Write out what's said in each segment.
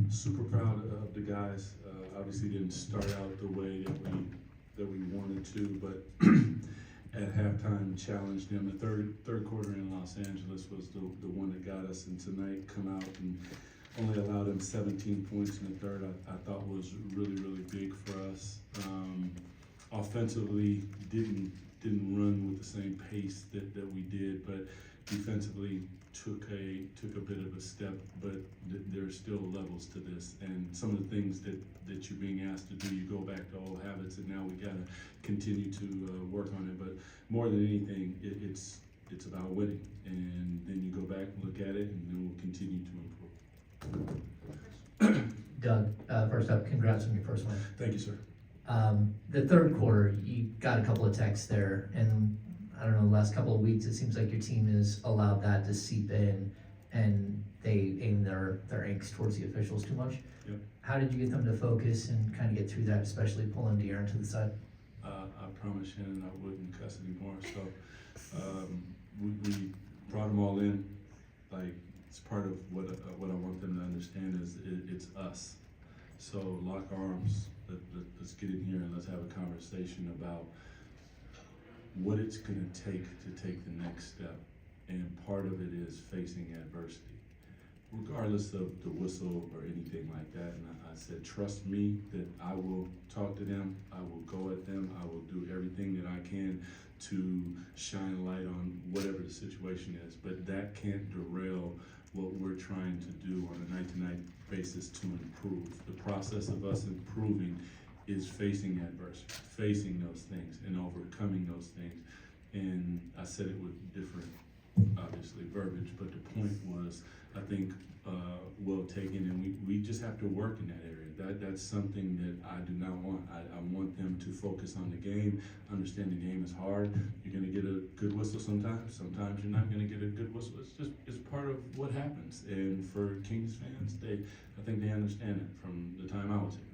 Super proud of the guys. Obviously didn't start out the way that we wanted to, but at halftime challenged them. The third quarter in Los Angeles was the one that got us, and tonight come out and only allowed them 17 points in the third. I thought was really big for us. Offensively didn't run with the same pace that we did, but defensively took a bit of a step, but there's still levels to this, and some of the things that you're being asked to do, you go back to old habits, and now we gotta continue to work on it. But more than anything, it's about winning, and then you go back and look at it, and then we'll continue to improve. Doug, first up, congrats on your first win. Thank you, sir. The third quarter, you got a couple of texts there, and I don't know, the last couple of weeks, it seems like your team has allowed that to seep in, and they aim their angst towards the officials too much. Yep. How did you get them to focus and kind of get through that, especially pulling De'Aaron to the side? I promised Shannon I wouldn't cuss anymore, so we brought them all in. Like, it's part of what I want them to understand is it's us. So lock arms, let's get in here and let's have a conversation about what it's gonna take to take the next step. And part of it is facing adversity, regardless of the whistle or anything like that. And I said, trust me that I will talk to them, I will go at them, I will do everything that I can to shine a light on whatever the situation is. But that can't derail what we're trying to do on a night-to-night basis to improve. The process of us improving is facing adversity, facing those things and overcoming those things. And I said it with different, obviously, verbiage, but the point was, I think, well taken, and we just have to work in that area. That's something that I do not want. I want them to focus on the game, understand the game is hard. You're gonna get a good whistle sometimes you're not gonna get a good whistle. It's part of what happens. And for Kings fans, I think they understand it from the time I was here.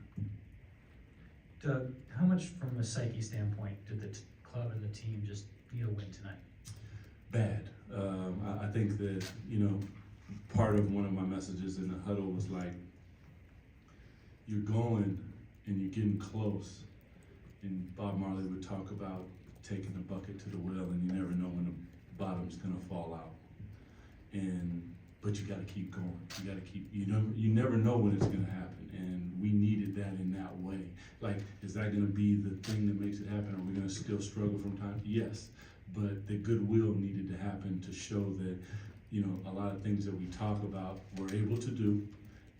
Doug, how much from a psyche standpoint did the club and the team just need to win tonight? Bad. I think that, part of one of my messages in the huddle was like, you're going and you're getting close. And Bob Marley would talk about taking the bucket to the well, and you never know when the bottom's gonna fall out. But you gotta keep going. You gotta keep, you never know when it's gonna happen. And we needed that in that way. Like, is that gonna be the thing that makes it happen? Are we gonna still struggle from time? Yes, but the goodwill needed to happen to show that, a lot of things that we talk about we're able to do.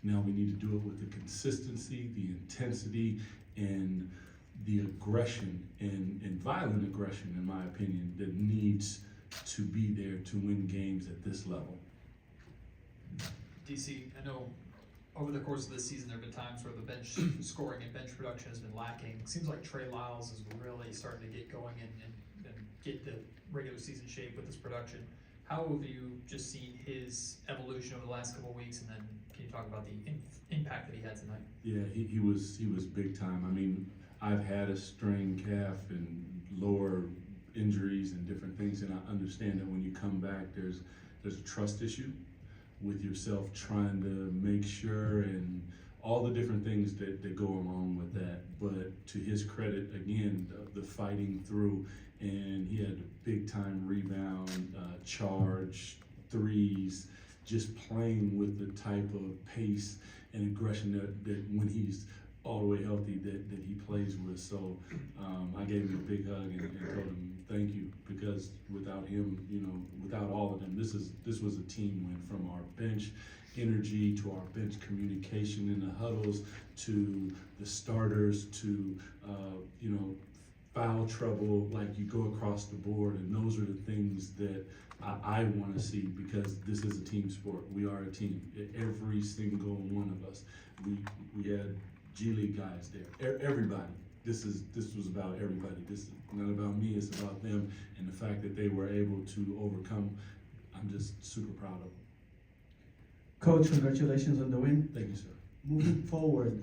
Now we need to do it with the consistency, the intensity, and the aggression and violent aggression, in my opinion, that needs to be there to win games at this level. DC, I know over the course of this season there have been times where the bench scoring and bench production has been lacking. It seems like Trey Lyles is really starting to get going and get the regular season shape with his production. How have you just seen his evolution over the last couple of weeks, and then can you talk about the impact that he had tonight? Yeah, he was big time. I mean, I've had a strained calf and lower injuries and different things, and I understand that when you come back, there's a trust issue with yourself, trying to make sure, and all the different things that go along with that. But to his credit, again, the fighting through, and he had a big time rebound, charge, threes, just playing with the type of pace and aggression that when he's all the way healthy that he plays with. So I gave him a big hug and told him thank you, because without him, without all of them, this was a team win, from our bench energy to our bench communication in the huddles to the starters to foul trouble. Like, you go across the board, and those are the things that I want to see, because this is a team sport. We are a team. Every single one of us. We had G League guys there. Everybody. This was about everybody. This is not about me. It's about them, and the fact that they were able to overcome. I'm just super proud of them. Coach, congratulations on the win. Thank you, sir. Moving forward,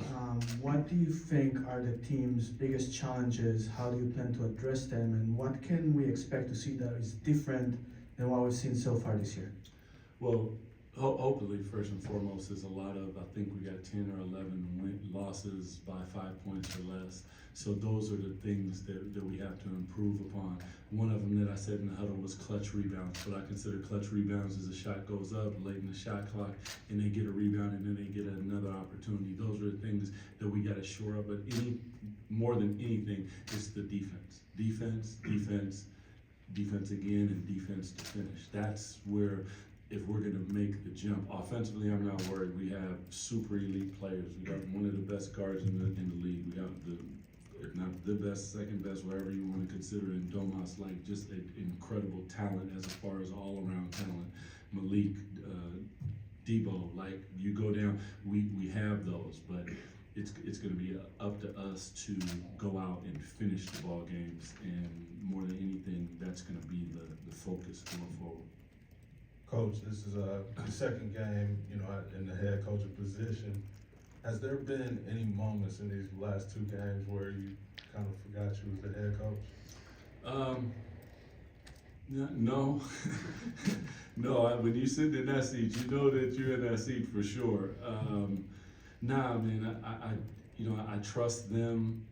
what do you think are the team's biggest challenges? How do you plan to address them? And what can we expect to see that is different than what we've seen so far this year? Well, Hopefully, first and foremost, is a lot of, I think we got 10 or 11 losses by 5 points or less. So those are the things that we have to improve upon. One of them that I said in the huddle was clutch rebounds. What I consider clutch rebounds is a shot goes up late in the shot clock and they get a rebound and then they get another opportunity. Those are the things that we got to shore up. But more than anything, it's the defense. Defense, defense, defense again, and defense to finish. That's where, if we're gonna make the jump, offensively, I'm not worried. We have super elite players. We got one of the best guards in the league. We got if not the best, second best, whatever you want to consider in Domas, like just an incredible talent as far as all around talent. Malik, Debo, like you go down, we have those, but it's going to be up to us to go out and finish the ball games, and more than anything, that's going to be the focus going forward. Coach, this is the second game, in the head coaching position. Has there been any moments in these last 2 games where you kind of forgot you was the head coach? No, no. When you sit in that seat, you know that you're in that seat for sure. Nah, man. I trust them,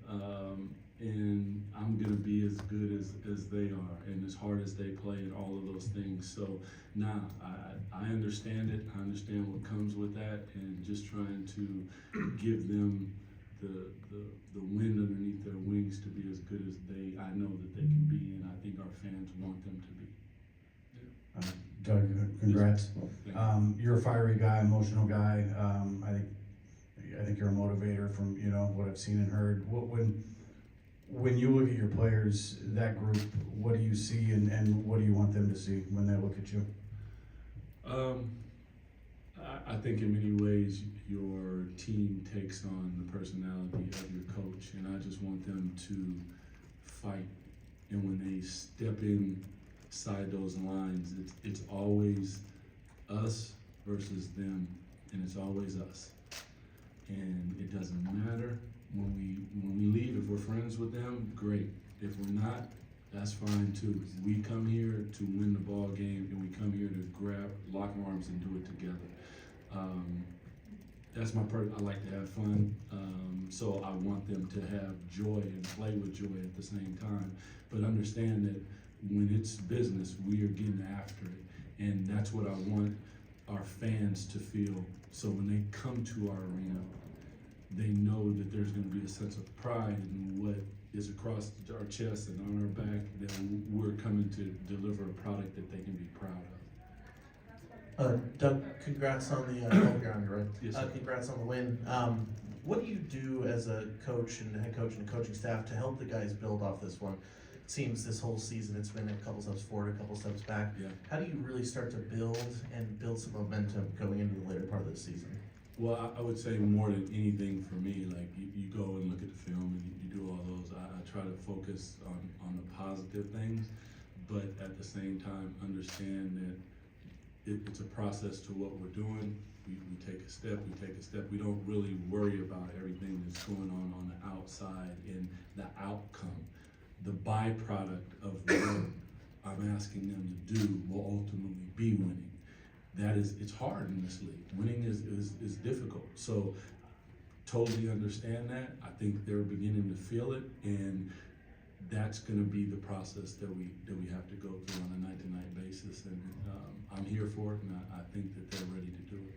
and I'm gonna be as good as they are, and as hard as they play, and all of those things. So, nah, I understand it. I understand what comes with that, and just trying to give them the wind underneath their wings to be as good as I know that they can be, and I think our fans want them to be. Doug, congrats. Thank you. You're a fiery guy, emotional guy. I think you're a motivator from what I've seen and heard. When you look at your players, that group, what do you see and what do you want them to see when they look at you? I think in many ways your team takes on the personality of your coach, and I just want them to fight. And when they step inside those lines, it's always us versus them, and it's always us. And it doesn't matter when we leave. If we're friends with them, great. If we're not, that's fine too. We come here to win the ball game, and we come here to lock arms and do it together. That's my part. I like to have fun, so I want them to have joy and play with joy at the same time. But understand that when it's business, we are getting after it, and that's what I want our fans to feel. So when they come to our arena, they know that there's going to be a sense of pride in what is across our chest and on our back, that we're coming to deliver a product that they can be proud of. Doug, congrats on the you're on your right. Yes, sir. Congrats on the win. What do you do as a coach and head coach and coaching staff to help the guys build off this one? It seems this whole season it's been a couple steps forward, a couple steps back. Yeah. How do you really start to build some momentum going into the later part of the season? Well, I would say more than anything for me, like you go and look at the film and you do all those. I try to focus on the positive things, but at the same time understand that it's a process to what we're doing. We take a step, we don't really worry about everything that's going on the outside and the outcome. The byproduct of what I'm asking them to do will ultimately be winning. It's hard in this league. Winning is difficult. So totally understand that. I think they're beginning to feel it, and that's going to be the process that we have to go through on a night-to-night basis. And I'm here for it, and I think that they're ready to do it.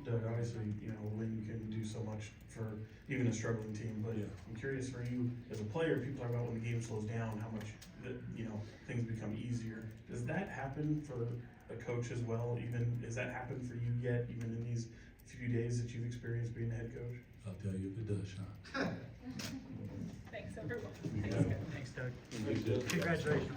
Doug, obviously, a win can do so much for even a struggling team, but Yeah. I'm curious for you as a player, people talk about when the game slows down, how much, things become easier. Does that happen for a coach as well? Has that happened for you yet, even in these few days that you've experienced being a head coach? I'll tell you if it does, Sean. Thanks, everyone. Yeah. Thanks, Doug. Thank you. Congratulations.